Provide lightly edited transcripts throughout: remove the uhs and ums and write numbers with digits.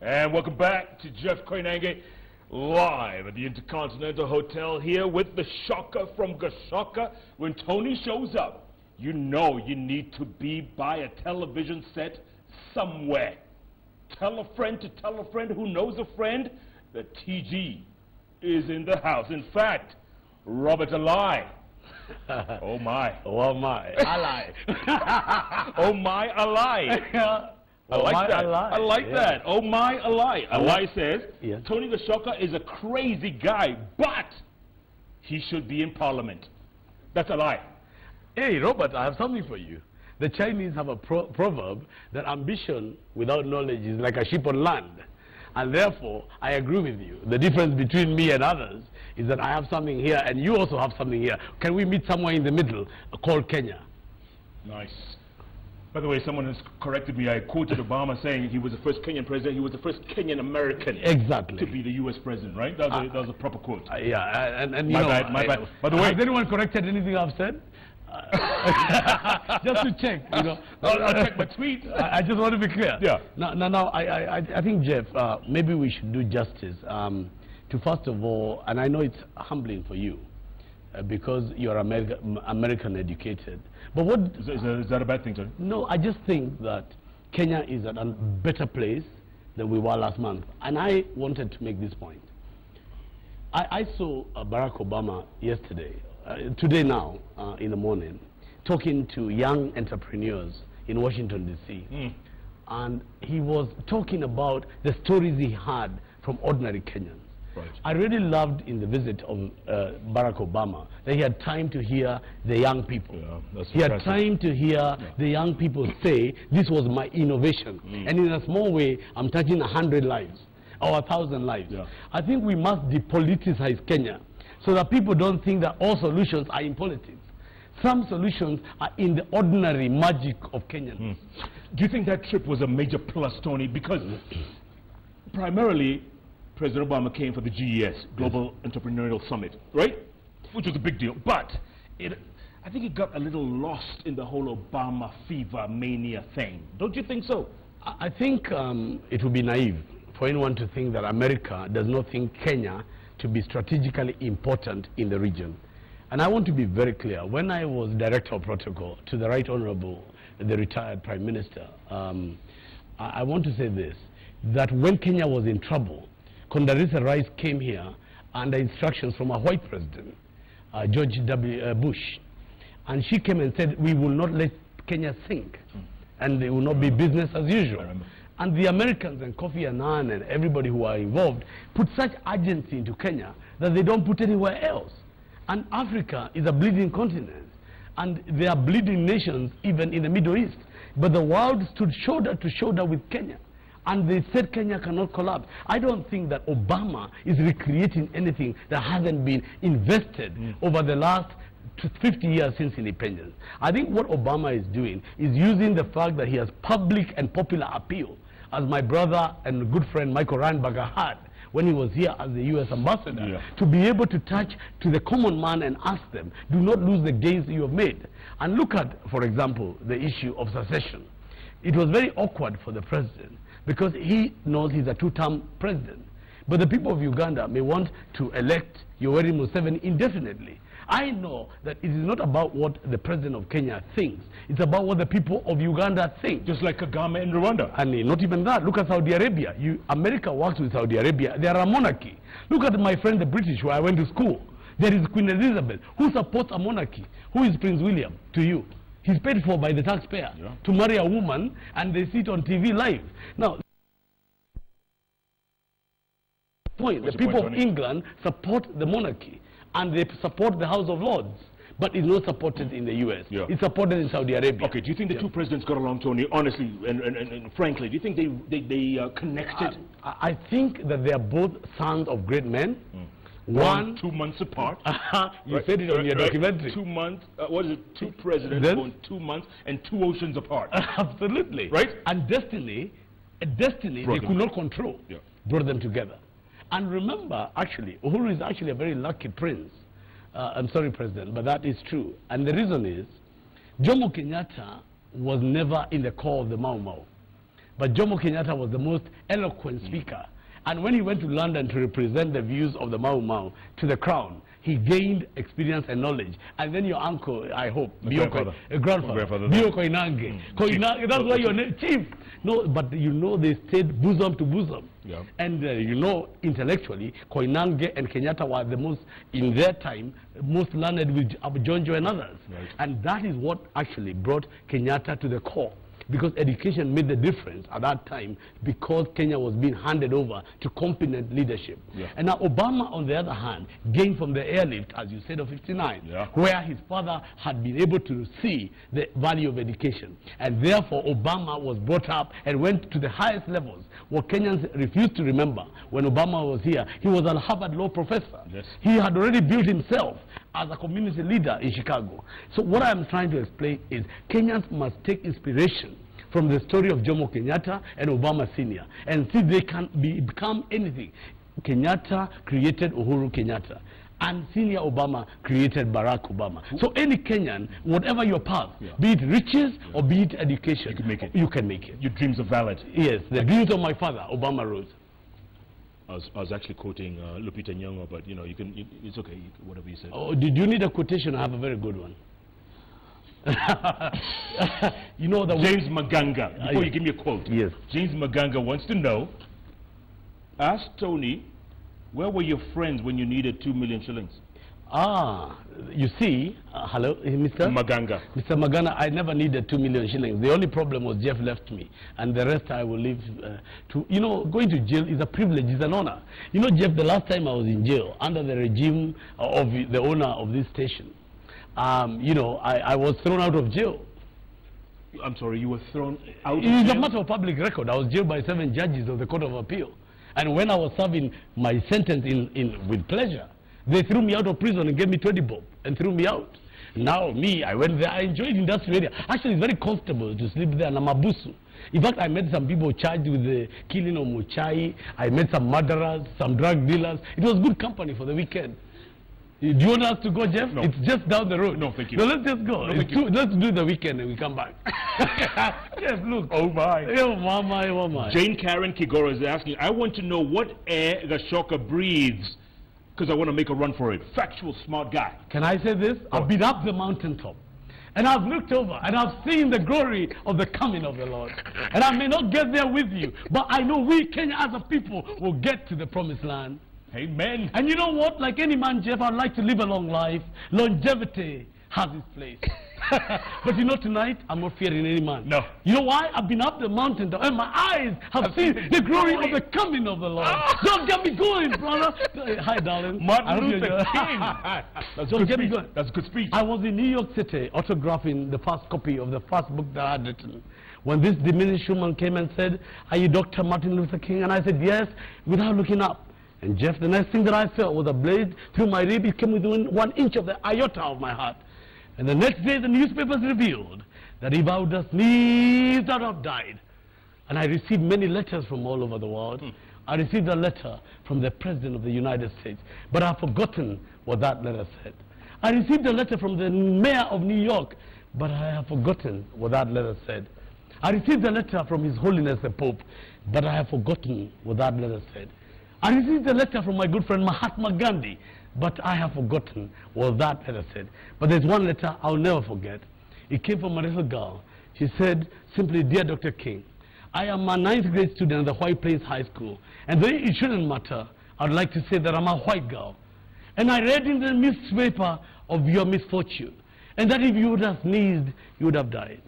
And welcome back to Jeff Koinange, live at the Intercontinental Hotel here with the shocker from Gachoka. When Tony shows up, you know you need to be by a television set somewhere. Tell a friend to tell a friend who knows a friend that TG is in the house. In fact, Robert Alai. Oh my. Oh my. Alai. Oh my Alai. I like that. I like that. Oh my Alai. Alai says, Tony Gachoka is a crazy guy, but he should be in Parliament. That's a lie. Hey, Robert, I have something for you. The Chinese have a proverb that ambition without knowledge is like a ship on land. And therefore, I agree with you. The difference between me and others is that I have something here and you also have something here. Can we meet somewhere in the middle called Kenya? Nice. By the way, someone has corrected me. I quoted Obama saying he was the first Kenyan president. He was the first Kenyan American to be the U.S. president, right? That was a proper quote. Yeah, and my bad. By the way, has anyone corrected anything I've said? Just to check, you know. I'll check my tweet. I just want to be clear. Yeah. Now, I think, Jeff, maybe we should do justice to, first of all, and I know it's humbling for you, because you're American educated. But what is that a bad thing, Tony? No, I just think that Kenya is at a better place than we were last month. And I wanted to make this point. I saw Barack Obama yesterday, today now, in the morning, talking to young entrepreneurs in Washington, D.C. And he was talking about the stories he had from ordinary Kenyans. Right. I really loved in the visit of Barack Obama that he had time to hear the young people. Yeah, he had time to hear the young people say, this was my innovation. And in a small way, I'm touching 100 lives or 1,000 lives. Yeah. I think we must depoliticize Kenya so that people don't think that all solutions are in politics. Some solutions are in the ordinary magic of Kenyans. Do you think that trip was a major plus, Tony? Because primarily, President Obama came for the GES, Global Entrepreneurial Summit, right? Which was a big deal. But I think it got a little lost in the whole Obama fever mania thing. Don't you think so? I think it would be naive for anyone to think that America does not think Kenya to be strategically important in the region. And I want to be very clear. When I was Director of Protocol to the Right Honorable, the retired Prime Minister, I want to say this, that when Kenya was in trouble, Condoleezza Rice came here under instructions from a white president, George W. Bush. And she came and said, we will not let Kenya sink. And it will not be business as usual. And the Americans and Kofi Annan and everybody who are involved put such urgency into Kenya that they don't put anywhere else. And Africa is a bleeding continent. And there are bleeding nations even in the Middle East. But the world stood shoulder to shoulder with Kenya. And they said Kenya cannot collapse. I don't think that Obama is recreating anything that hasn't been invested over the last 50 years since independence. I think what Obama is doing is using the fact that he has public and popular appeal, as my brother and good friend Michael Reinberger had when he was here as the U.S. ambassador, to be able to touch to the common man and ask them, do not lose the gains you have made. And look at, for example, the issue of secession. It was very awkward for the president, because he knows he's a two-term president. But the people of Uganda may want to elect Yoweri Museveni indefinitely. I know that it is not about what the president of Kenya thinks. It's about what the people of Uganda think. Just like Kagame in Rwanda. And not even that. Look at Saudi Arabia. America works with Saudi Arabia. They are a monarchy. Look at my friend the British, where I went to school. There is Queen Elizabeth. Who supports a monarchy? Who is Prince William to you? He's paid for by the taxpayer to marry a woman, and they sit on TV live. Now, the people of England support the monarchy, and they support the House of Lords, but it's not supported in the U.S. It's supported in Saudi Arabia. Okay, do you think the two presidents got along, Tony? Honestly and frankly, do you think they connected? I think that they are both sons of great men. 2 months apart. You said it on your documentary. 2 months, what is it? Two presidents born 2 months and 2 oceans apart. Absolutely. Right? And destiny they could not control, brought them together. And remember, actually, Uhuru is actually a very lucky prince. I'm sorry, President, but that is true. And the reason is, Jomo Kenyatta was never in the core of the Mau Mau. but Jomo Kenyatta was the most eloquent speaker. And when he went to London to represent the views of the Mau Mau to the crown, he gained experience and knowledge. And then your uncle, I hope, grandfather, Bio Koinange. Koinange, that's why your name, Chief. No, but you know they stayed bosom to bosom. Yeah. And you know, intellectually, Koinange and Kenyatta were the most, in their time, most learned with Jonjo and others. Right. And that is what actually brought Kenyatta to the core. Because education made the difference at that time, because Kenya was being handed over to competent leadership. Yeah. And now Obama, on the other hand, gained from the airlift, as you said, of 59, yeah, where his father had been able to see the value of education. And therefore, Obama was brought up and went to the highest levels. What Kenyans refused to remember when Obama was here, he was a Harvard law professor. Yes. He had already built himself as a community leader in Chicago. So what I'm trying to explain is Kenyans must take inspiration from the story of Jomo Kenyatta and Obama Sr. and see they can become anything. Kenyatta created Uhuru Kenyatta, and Senior Obama created Barack Obama. So any Kenyan, whatever your path, yeah, be it riches, yeah, or be it education, you can make it. You can make it. Your dreams are valid. Yes, the dreams of my father, Obama wrote. I was actually quoting Lupita Nyong'o, but you know, it's okay, whatever you said. Oh, did you need a quotation? I have a very good one. You know the James Maganga, before you give me a quote. Yes. James Maganga wants to know, ask Tony, where were your friends when you needed 2 million shillings? Ah, you see, hello, Mr. Maganga. Mr. Maganga, I never needed 2 million shillings. The only problem was Jeff left me, and the rest I will leave to, you know, going to jail is a privilege, it's an honor. You know, Jeff, the last time I was in jail, under the regime of the owner of this station, you know, I was thrown out of jail. I'm sorry, you were thrown out of jail? It's a matter of public record. I was jailed by 7 judges of the Court of Appeal. And when I was serving my sentence with pleasure, they threw me out of prison and gave me 20 bob and threw me out. Now, me, I went there, I enjoyed industrial area. Actually, it's very comfortable to sleep there, Namabusu. In fact, I met some people charged with the killing of Muchai. I met some murderers, some drug dealers. It was good company for the weekend. Do you want us to go, Jeff? No. It's just down the road. No, thank you. So let's just go. No, let's do the weekend and we come back. Jeff, look. Oh, my. Oh, mama, oh, my. Jane Karen Kigoro is asking, I want to know what air Gachoka breathes, because I want to make a run for it. Factual, smart guy. Can I say this? I've been up the mountaintop, and I've looked over, and I've seen the glory of the coming of the Lord. And I may not get there with you, but I know we, Kenya, as a people, will get to the promised land. Amen. And you know what? Like any man, Jeff, I'd like to live a long life. Longevity has its place. But you know, tonight, I'm not fearing any man. No. You know why? I've been up the mountain, and my eyes have seen the glory of the coming of the Lord. Don't get me going, brother. Hi, darling. Martin Luther King. Don't get me going. That's a good speech. I was in New York City autographing the first copy of the first book that I had written, when this diminished woman came and said, "Are you Dr. Martin Luther King?" And I said, "Yes," without looking up. And Jeff, the next thing that I felt was a blade through my rib. It came within 1 inch of the iota of my heart. And the next day, the newspapers revealed that if I would have sneezed, I would have died. And I received many letters from all over the world. I received a letter from the President of the United States, but I've forgotten what that letter said. I received a letter from the Mayor of New York, but I have forgotten what that letter said. I received a letter from His Holiness the Pope, but I have forgotten what that letter said. I received a letter from my good friend Mahatma Gandhi, but I have forgotten what that letter said. But there's one letter I'll never forget. It came from a little girl. She said simply, "Dear Dr. King, I am a 9th grade student at the White Plains High School, and though it shouldn't matter, I'd like to say that I'm a white girl. And I read in the newspaper of your misfortune, and that if you would have sneezed, you would have died.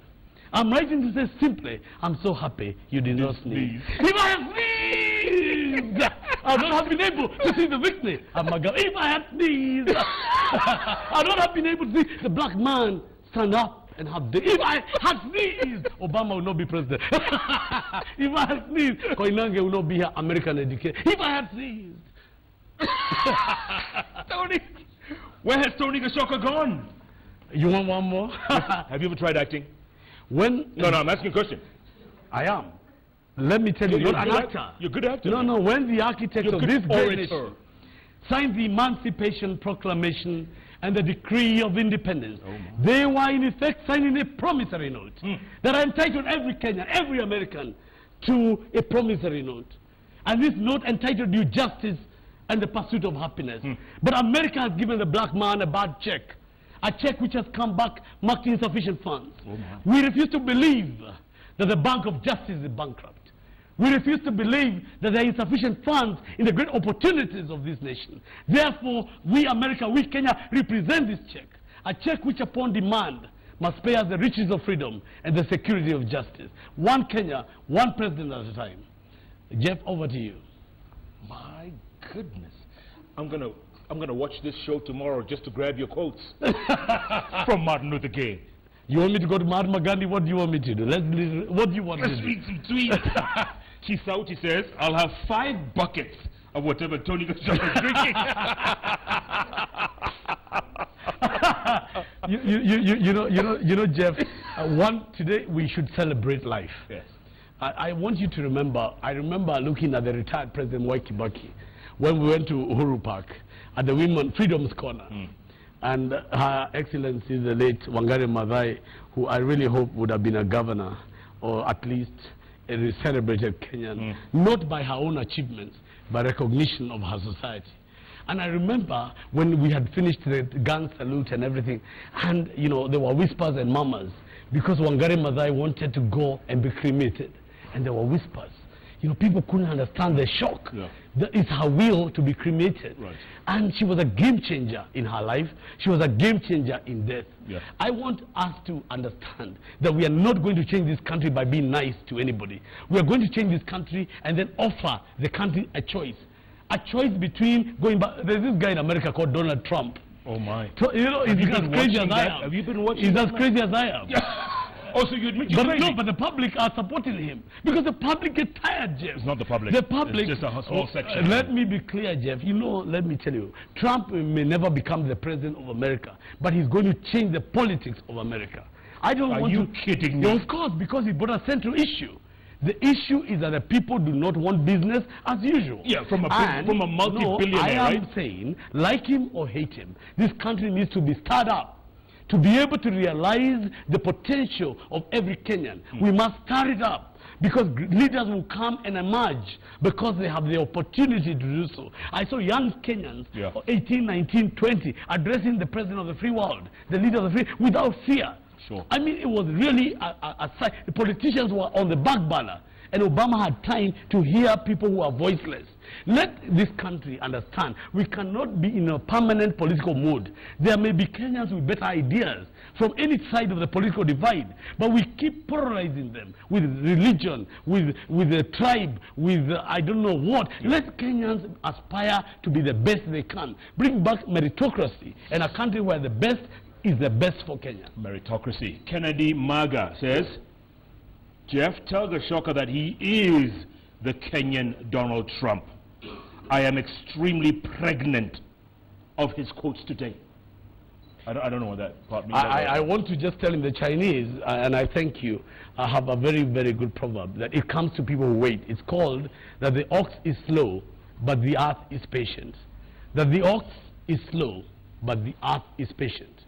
I'm writing to say simply, I'm so happy you did not sneeze. If I had sneezed, I would not have been able to see the victory of my girl. If I had sneezed, I would not have been able to see the black man stand up and have the... If I had sneezed, Obama would not be president. If I had sneezed, Koinange would not be here, American educator. If I had sneezed. Tony, where has Tony Gachoka gone? You want one more? Have you ever tried acting? No, I'm asking a question. I am. Let me tell you, you're an actor. You're a good actor. No, when the architects of this great nation signed the Emancipation Proclamation and the Decree of Independence, they were in effect signing a promissory note that entitled every Kenyan, every American to a promissory note. And this note entitled you justice and the pursuit of happiness. But America has given the black man a bad check. A check which has come back marked insufficient funds. We refuse to believe that the Bank of Justice is bankrupt. We refuse to believe that there are insufficient funds in the great opportunities of this nation. Therefore, we America, we Kenya represent this check. A check which upon demand must pay us the riches of freedom and the security of justice. One Kenya, one president at a time. Jeff, over to you. My goodness. I'm gonna watch this show tomorrow just to grab your quotes from Martin Luther King. You want me to go to Mahatma Gandhi? What do you want me to do? What do you want Let's read some tweets. Chisauti says, I'll have 5 buckets of whatever Tony Gachoka is drinking. you know, Jeff, today we should celebrate life. Yes. I want you to remember, I remember looking at the retired President Mwai Kibaki when we went to Uhuru Park at the Women Freedom's Corner. And Her Excellency, the late Wangari Maathai, who I really hope would have been a governor, or at least a celebrated Kenyan, not by her own achievements, but recognition of her society. And I remember when we had finished the gun salute and everything, and you know, there were whispers and murmurs, because Wangari Maathai wanted to go and be cremated. And there were whispers. You know, people couldn't understand the shock. Yeah. It's her will to be cremated. Right. And she was a game changer in her life. She was a game changer in death. Yeah. I want us to understand that we are not going to change this country by being nice to anybody. We are going to change this country and then offer the country a choice. A choice between going back. There's this guy in America called Donald Trump. Oh my. So, you know, he's as crazy as I am. Have you been watching He's that, as crazy as I am. Yeah. Also, you admit you're But crazy. no, but the public are supporting him because the public get tired, Jeff. It's not the public. The public. It's just a small section. Let me be clear, Jeff. You know, let me tell you, Trump may never become the president of America, but he's going to change the politics of America. I don't want to. Are you kidding me? Of course, because he brought a central issue. The issue is that the people do not want business as usual. Yeah, from a multi-billionaire, I am saying, like him or hate him, this country needs to be stirred up. To be able to realize the potential of every Kenyan, we must stir it up, because leaders will come and emerge because they have the opportunity to do so. I saw young Kenyans, 18, 19, 20, addressing the president of the free world, the leader of the free, without fear. Sure. I mean, it was really a sight. The politicians were on the back burner, and Obama had time to hear people who are voiceless. Let this country understand we cannot be in a permanent political mood. There may be Kenyans with better ideas from any side of the political divide, but we keep polarizing them with religion, with the tribe, with I don't know what. Let Kenyans aspire to be the best they can. Bring back meritocracy and a country where the best is the best for Kenya. Meritocracy. Kennedy Maga says, Jeff, tell Gachoka that he is the Kenyan Donald Trump. I am extremely pregnant of his quotes today. I don't know what that part means. I want to just tell him the Chinese, and I thank you, have a very, very good proverb that it comes to people who wait. It's called that the ox is slow, but the earth is patient. That the ox is slow, but the earth is patient.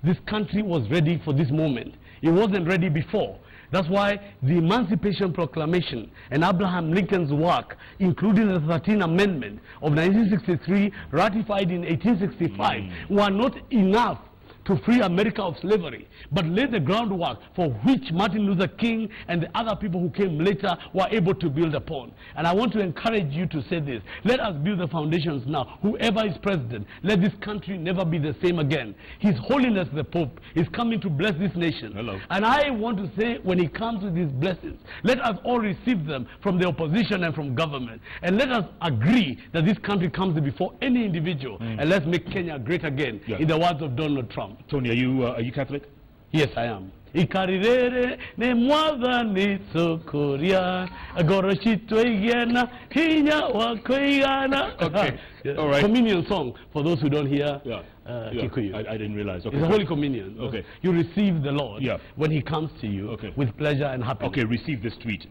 This country was ready for this moment. It wasn't ready before. That's why the Emancipation Proclamation and Abraham Lincoln's work, including the 13th Amendment of 1963, ratified in 1865, were not enough to free America of slavery, but laid the groundwork for which Martin Luther King and the other people who came later were able to build upon. And I want to encourage you to say this. Let us build the foundations now. Whoever is president, let this country never be the same again. His Holiness the Pope is coming to bless this nation. Hello. And I want to say, when he comes with his blessings, let us all receive them from the opposition and from government. And let us agree that this country comes before any individual. And let's make Kenya great again, in the words of Donald Trump. Tony, are you Catholic? Yes, I am. Ikarirere ne mwadhani sokoria agoroshito igena kinya wakoigana. Okay, all right. Communion song for those who don't hear Kikuyu. I didn't realize. Okay. It's a Holy Communion. Okay. You receive the Lord when he comes to you with pleasure and happiness. Okay, receive this tweet.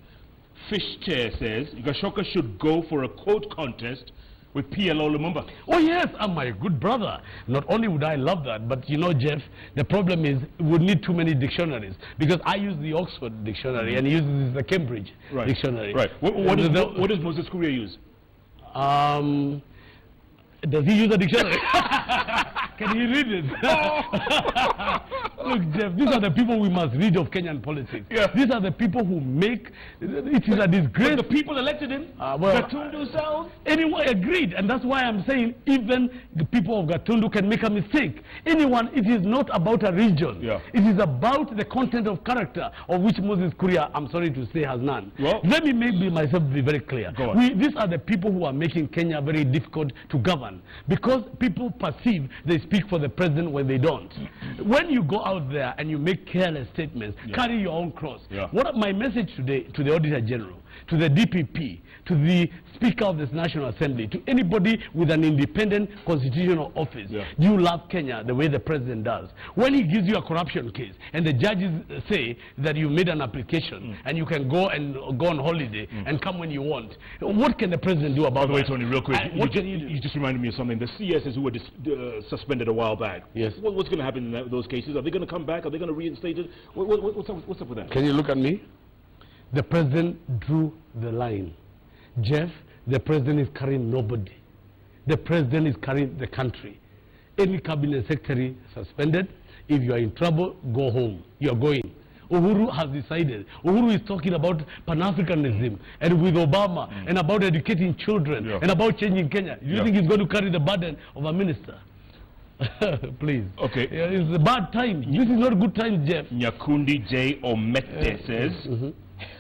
Fish Chair says, Gachoka should go for a quote contest with PLO Lumumba. Oh yes, I'm my good brother. Not only would I love that, but you know, Jeff, the problem is we need too many dictionaries, because I use the Oxford dictionary and he uses the Cambridge dictionary. Right. What does Moses Kuria use? Does he use a dictionary? Can he read it? Look, Jeff, these are the people we must read of Kenyan politics. Yeah. These are the people who make it is a disgrace. But the people elected him. Gatundu South. Anyone agreed, and that's why I'm saying even the people of Gatundu can make a mistake. Anyone, it is not about a region. Yeah. It is about the content of character, of which Moses Kuria, I'm sorry to say, has none. Well, let me make myself be very clear. Go on. These are the people who are making Kenya very difficult to govern, because people perceive they speak for the president when they don't. When you go out there and you make careless statements, carry your own cross. What my message today to the Auditor General, to the DPP, to the Speaker of this National Assembly, to anybody with an independent constitutional office, you love Kenya the way the president does. When he gives you a corruption case and the judges say that you made an application and you can go on holiday and come when you want, what can the president do about it? By the way, Tony, real quick, you just reminded me of something. The CSs who were suspended a while back. Yes. What's going to happen in those cases? Are they going to come back? Are they going to reinstate it? What's up with that? Can you look at me? The president drew the line. Jeff, the president is carrying nobody. The president is carrying the country. Any cabinet secretary suspended. If you are in trouble, go home. You are going. Uhuru has decided. Uhuru is talking about Pan-Africanism and with Obama and about educating children and about changing Kenya. Do you think he's going to carry the burden of a minister? Please. Okay. It's a bad time. This is not a good time, Jeff. Nyakundi J. Omete says,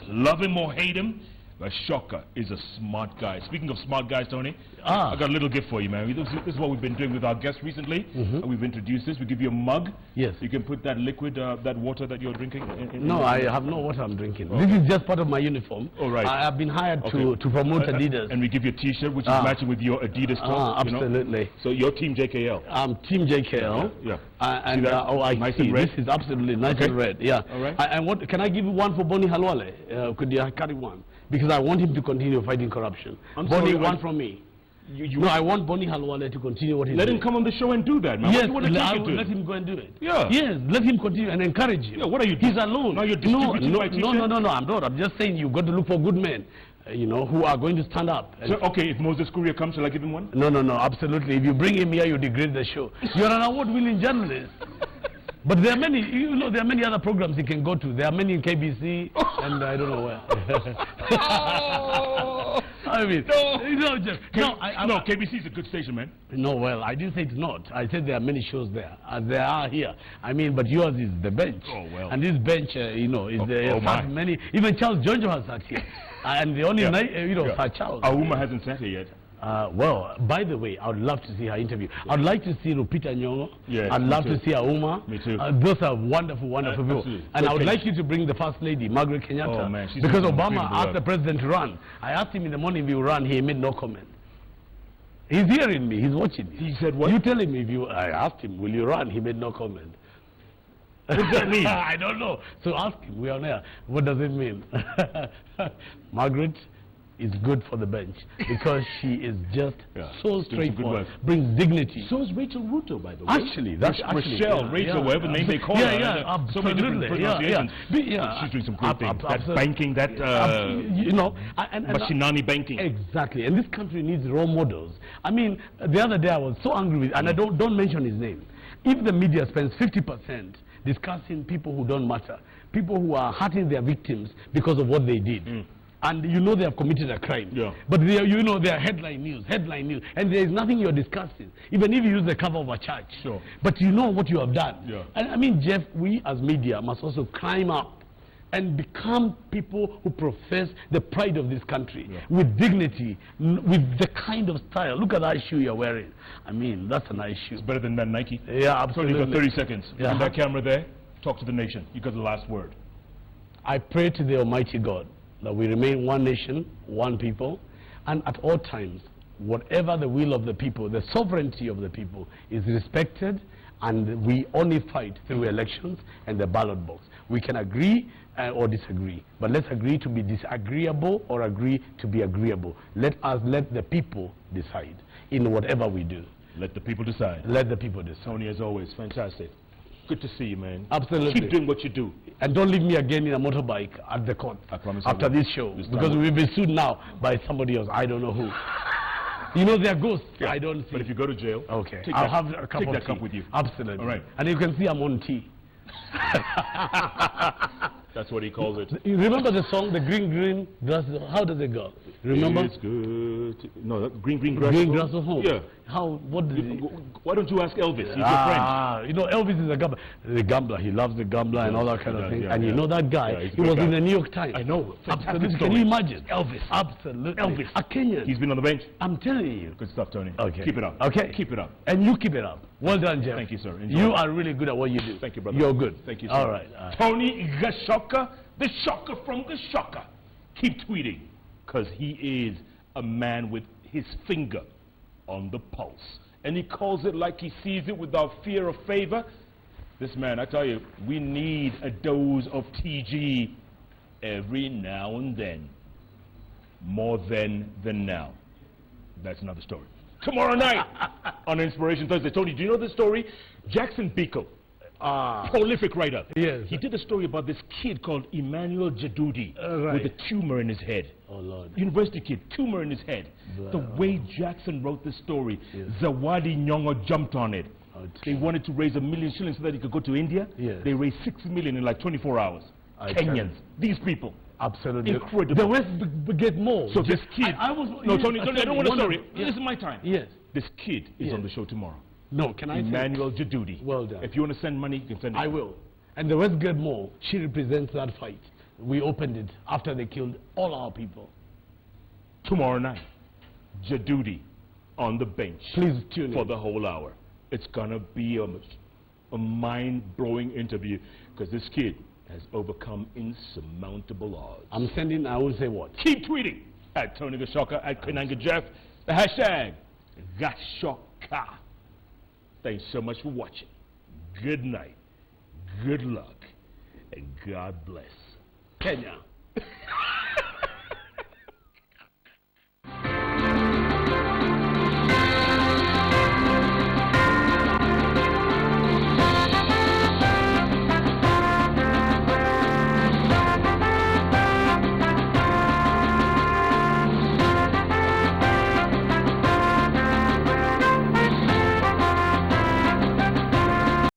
love him or hate him, Gachoka is a smart guy. Speaking of smart guys, Tony, I got a little gift for you, man. This is what we've been doing with our guests recently. We've introduced this. We give you a mug. Yes. You can put that liquid, that water that you're drinking. No, I have no water I'm drinking. Okay. This is just part of my uniform. Oh, right. I have been hired to promote Adidas. And we give you a T-shirt, which is matching with your Adidas top. Absolutely. You know? So you're Team JKL. I'm Team JKL. Yeah. And I nice see. And red? This is absolutely nice and red. Yeah. All right. And what can I give you one for Boni Halwale? Could you carry one? Because I want him to continue fighting corruption. Boni, one from me. No, I want Boni Halwale to continue what he's doing. Let him come on the show and do that, man. Yes, let him go and do it. Yeah. Yes, let him continue and encourage him. Yeah, what are you doing? He's alone. Now you're distributing my T-shirt? No, I'm not. I'm just saying you've got to look for good men, who are going to stand up. So, okay, if Moses Kuria comes, shall I give him one? No, absolutely. If you bring him here, you degrade the show. You're an award-winning journalist. But there are many, there are many other programs he can go to. There are many in KBC, and I don't know where. I mean, Jeff. No, KBC is a good station, man. No, well, I didn't say it's not. I said there are many shows there, as there are here. I mean, but yours is the bench. Oh, well. And this bench, is many. Even Charles Jonjo has sat here. And the only Sir Charles. Auma hasn't sat here yet. Well, by the way, I would love to see her interview. I'd like to see Lupita Nyong'o. Yeah, I'd love to see Auma. Me too. Those are wonderful people. Absolutely. And I would like you to bring the First Lady, Margaret Kenyatta. Oh, man, because Obama asked the president to run. I asked him in the morning if he would run. He made no comment. He's hearing me. He's watching me. He said what? You tell him if you... I asked him, will you run? He made no comment. What does that mean? I don't know. So ask him. We are on air. What does it mean? Margaret is good for the bench because she is just so straightforward, brings dignity. So is Rachel Ruto, by the way. Actually, that's Rochelle, Rachel, whatever name they call her. So many different pronunciations. She's doing some great things. That banking, that machinani banking. Exactly, and this country needs role models. I mean, the other day I was so angry with, and I don't mention his name. If the media spends 50% discussing people who don't matter, people who are hurting their victims because of what they did. And they have committed a crime. Yeah. But they are headline news, and there is nothing you're discussing, even if you use the cover of a church. Sure. But you know what you have done. Yeah. And I mean, Jeff, we as media must also climb up and become people who profess the pride of this country with dignity, with the kind of style. Look at that shoe you're wearing. I mean, that's a nice shoe. It's better than that Nike. Yeah, absolutely. So you've got 30 seconds. Yeah. And that camera there, talk to the nation. You got the last word. I pray to the Almighty God that we remain one nation, one people, and at all times, whatever the will of the people, the sovereignty of the people is respected And we only fight through elections and the ballot box. We can agree or disagree, but let's agree to be disagreeable or agree to be agreeable. Let the people decide in whatever we do. Let the people decide. Let the people decide. Tony, as always, fantastic. Good to see you, man. Absolutely. Keep doing what you do. And don't leave me again in a motorbike at the court. I promise. After this show, because we'll be sued now by somebody else. I don't know who. You know, they're ghosts. Yeah. I don't see. But if you go to jail, okay, I'll have a cup take of that tea. cup with you. Absolutely. All right. And you can see I'm on tea. That's what he calls it. You remember the song, the green grass? How does it go? Remember? It's good. No, that green grass. Green grass of home. Yeah. How? What did he? Why don't you ask Elvis? He's your friend. You know, Elvis is a gambler. The gambler. He loves the gambler and all that kind of thing. Yeah, and you know that guy? Yeah, he was in the New York Times. I know. Absolutely. Can you imagine? Elvis. Absolutely. Elvis. A Kenyan. He's been on the bench. I'm telling you. Good stuff, Tony. Okay. Keep it up. Okay. Keep it up. And you keep it up. Well done, Jeff. Thank you, sir. Enjoy. You are really good at what you do. Thank you, brother. You're good. Thank you, sir. All right. Tony Gachoka, the shocker from Gachoka. Keep tweeting, because he is a man with his finger on the pulse. And he calls it like he sees it without fear or favor. This man, I tell you, we need a dose of TG every now and then. More than now. That's another story. Tomorrow night on Inspiration Thursday. Tony, do you know this story? Jackson Biko, prolific writer. Yes. He did a story about this kid called Emmanuel Jadudi Right. with a tumor in his head. Oh, Lord. University kid, tumor in his head. The way Jackson wrote this story, Yes. Zawadi Nyong'o jumped on it. Oh, They wanted to raise $1 million shillings so that he could go to India. Yes. They raised 6 million in like 24 hours. I tell Kenyans, you. these people. Absolutely. Incredible. The West get more. So this kid, I was, no, Tony, I don't want to wonder- story. This is my time. Yes. This kid is Yes. on the show tomorrow. No, can I say? Emmanuel Jadudi. Well done. If you want to send money, you can send it. I will. And the West get more. She represents that fight. We opened it after they killed all our people. Tomorrow night, Jadudi on the bench. Please tune in. For the whole hour. It's going to be a mind-blowing interview because this kid has overcome insurmountable odds. I'm sending, I will say what? Keep tweeting at Tony Gachoka, at Koinange Jeff, the hashtag Gachoka. Thanks so much for watching. Good night, good luck, and God bless Kenya.